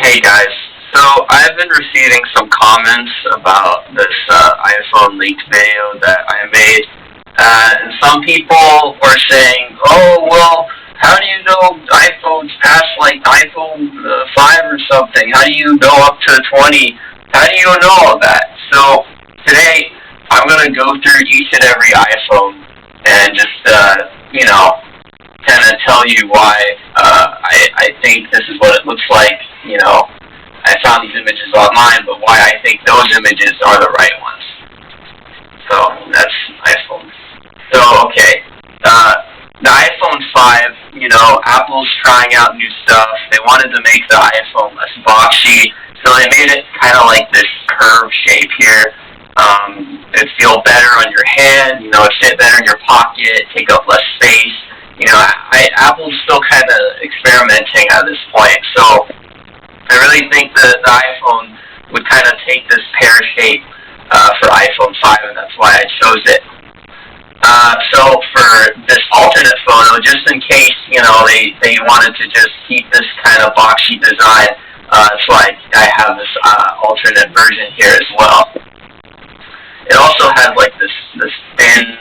Hey guys, so I've been receiving some comments about this iPhone leaked video that I made, and some people were saying, "Oh well, how do you know iPhones past like iPhone 5 or something? How do you know up to 20? How do you know all that?" So today I'm gonna go through each and every iPhone and just kind of tell you why I think this is what it looks like. I found these images online, but why I think those images are the right ones. So that's iPhone. So okay, the iPhone 5. Apple's trying out new stuff. They wanted to make the iPhone less boxy, so they made it kind of like this curve shape here. It'd feel better on your hand. It'd fit better in your pocket, take up less space. Apple's still kind of experimenting at this point, so I really think that the iPhone would kind of take this pear shape for iPhone 5, and that's why I chose it. So for this alternate photo, just in case, they wanted to just keep this kind of boxy design, that's why I have this alternate version here as well. It also has like this thin,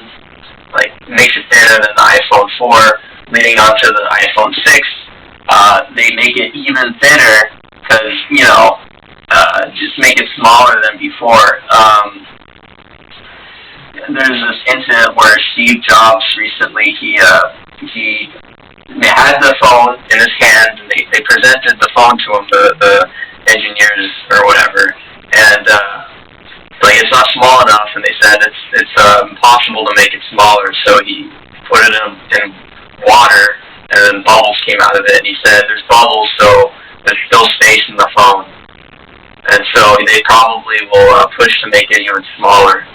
like makes it thinner than the iPhone 4, leading on to the iPhone 6. They make it even thinner because, just make it smaller than before. There's this incident where Steve Jobs recently, he had the phone in his hand, and they presented the phone to him, the engineers or whatever, and it's not small enough, and they said it's impossible to make it smaller, so he put it in water, and then bubbles came out of it, and he said there's bubbles, so there's still space in the phone, and so they probably will push to make it even smaller,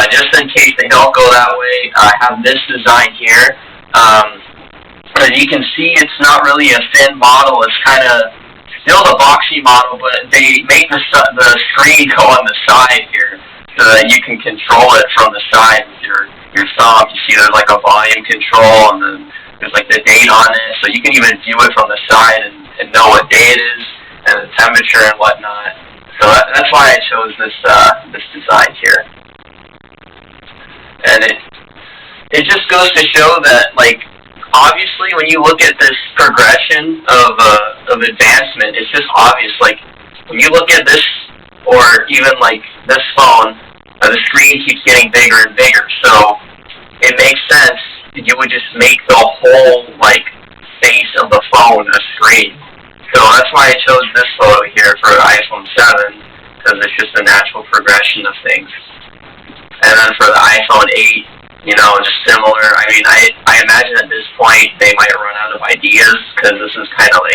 just in case they don't go that way, I have this design here. As you can see, it's not really a thin model. It's kind of still the boxy model, but they make the screen go on the side here so that you can control it from the side with your thumb. You see there's like a volume control, and then there's like the date on it, so you can even view it from the side and know what day it is and the temperature and whatnot. So that's why I chose this design here. And it just goes to show that, obviously, when you look at this progression of advancement, it's just obvious. When you look at this, or even this phone, the screen keeps getting bigger and bigger. So it makes sense. You would just make the whole face of the phone a screen. So that's why I chose this photo here for iPhone 7, because it's just a natural progression of things. And then for the iPhone 8, just similar. I mean, I imagine at this point they might run out of ideas, because this is kind of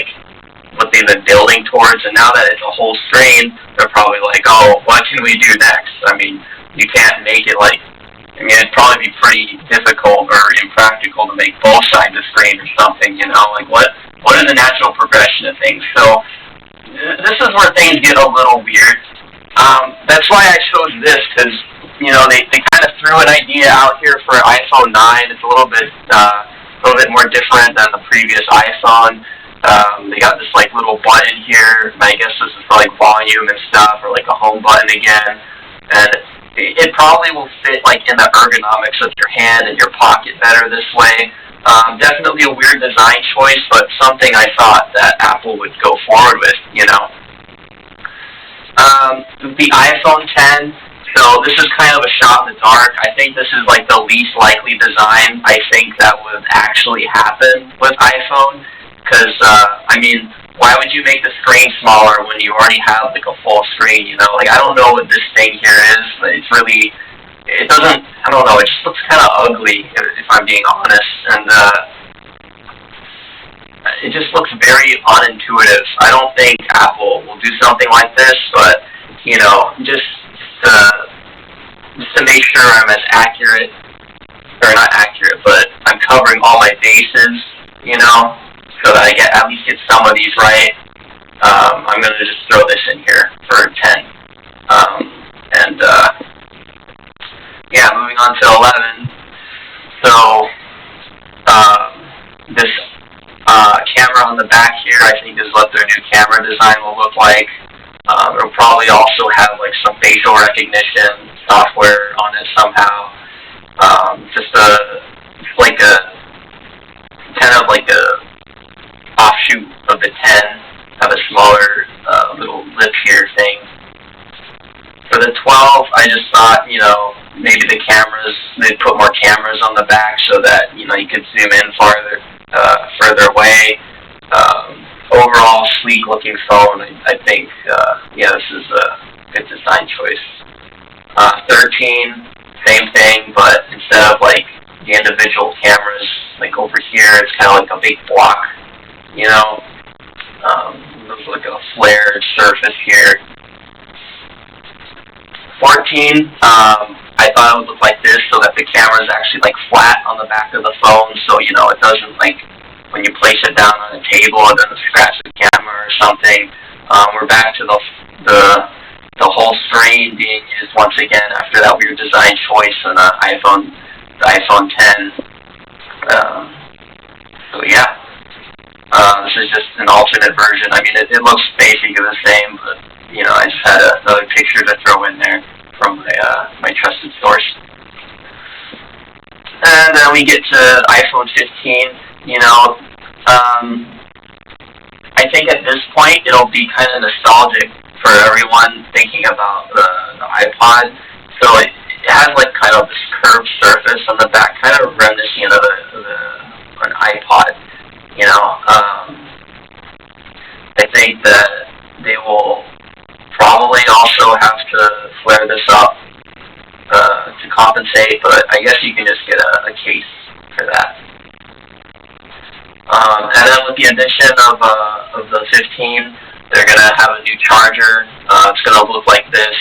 what they've been building towards. And now that it's a whole screen, they're probably oh, what can we do next? I mean, you can't make it it'd probably be pretty difficult or impractical to make both sides of the screen or something, what is the natural progression of things? So this is where things get a little weird. That's why I chose this, because they kind of threw an idea out here for iPhone 9. It's a little bit more different than the previous iPhone. They got this little button here. I guess this is for volume and stuff, or a home button again. And it probably will fit in the ergonomics of your hand and your pocket better this way. Definitely a weird design choice, but something I thought that Apple would go forward with. The iPhone 10. So this is kind of a shot in the dark. I think this is the least likely design I think that would actually happen with iPhone. Because, why would you make the screen smaller when you already have a full screen, I don't know what this thing here is, but it doesn't, I don't know, it just looks kind of ugly, if I'm being honest. And, it just looks very unintuitive. I don't think Apple will do something like this, but, just to make sure I'm as accurate, or not accurate, but I'm covering all my bases, so that I at least get some of these right. I'm going to just throw this in here for 10. Moving on to 11. So, this camera on the back here, I think, is what their new camera design will look like. It'll probably also have like some facial recognition software on it somehow. Just like a kind of like a offshoot of the 10, have a smaller little lip here thing. For the 12, I just thought, maybe the cameras, they'd put more cameras on the back so that, you could zoom in further away. Overall, sleek looking phone. I think, this is a good design choice. 13, same thing, but instead of like the individual cameras, like over here, it's kind of like a big block, Looks like a flared surface here. 14, I thought it would look like this so that the camera is actually like flat on the back of the phone, so it doesn't like when you place it down on a table it doesn't scratch the camera or something. We're back to the whole screen being used once again after that weird design choice on the iPhone 10. So yeah, this is just an alternate version. I mean, it looks basically the same, but I just had another picture to throw in there from my trusted source. And then we get to iPhone 15. I think at this point it'll be kind of nostalgic for everyone thinking about the iPod. So it has like kind of this curved surface on the back, kind of reminiscent of an iPod. I think that they will probably also have to flare this up to compensate, but I guess you can just get a case for that. And then with the addition of the 15, they're going to have a new charger. It's going to look like this,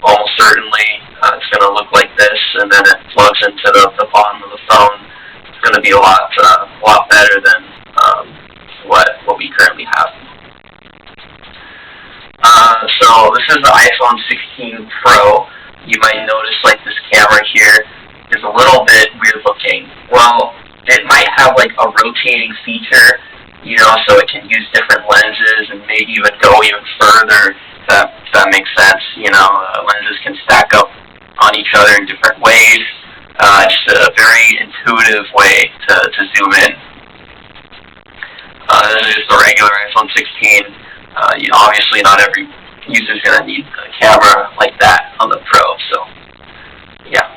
almost certainly. It's going to look like this, and then it plugs into the bottom of the phone. It's going to be a lot better than what we currently have. So this is the iPhone 16 Pro. You might notice like this camera here is a little bit weird looking. Well, it might have like a rotating feature, so it can use different lenses and maybe even go even further, if that makes sense. Lenses can stack up on each other in different ways. It's a very intuitive way to zoom in. This is just a regular iPhone 16. Obviously not every user is going to need a camera like that on the Pro, so yeah.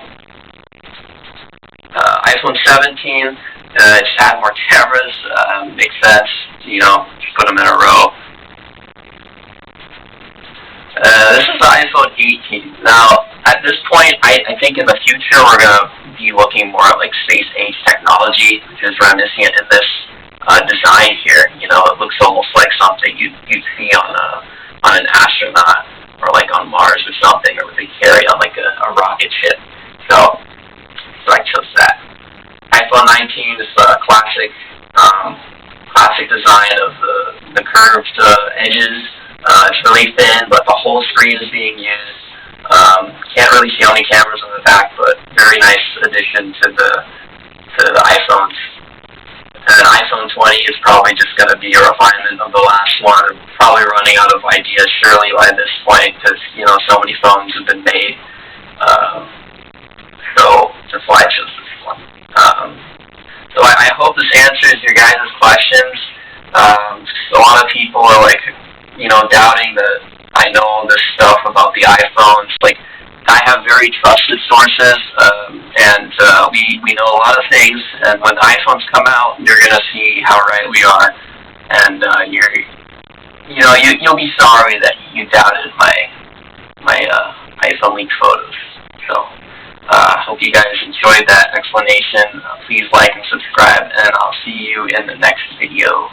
iPhone 17, just add more cameras, makes sense, just put them in a row. This is the iPhone 18. Now, at this point, I think in the future we're going to be looking more at like space-age technology, which is reminiscent in this design here. It looks almost like something you'd see on an astronaut or like on Mars or something, or they carry on like a rocket ship. So I chose that. iPhone 19 is a classic design of the curved edges. It's really thin, but the whole screen is being used. Can't really see any cameras on the back, but very nice addition to the iPhones. And then iPhone 20 is probably just going to be a refinement of the last one. Probably running out of ideas surely by this point, because so many phones have been made. So that's why I chose this one. So I hope this answers your guys' questions. A lot of people are like, doubting that I know this stuff about the iPhones. Like, I have very trusted sources, and we know a lot of things. And when the iPhones come out, you're gonna see how right we are, and you'll be sorry that you doubted my iPhone leak photos. So. Hope you guys enjoyed that explanation. Please like and subscribe, and I'll see you in the next video.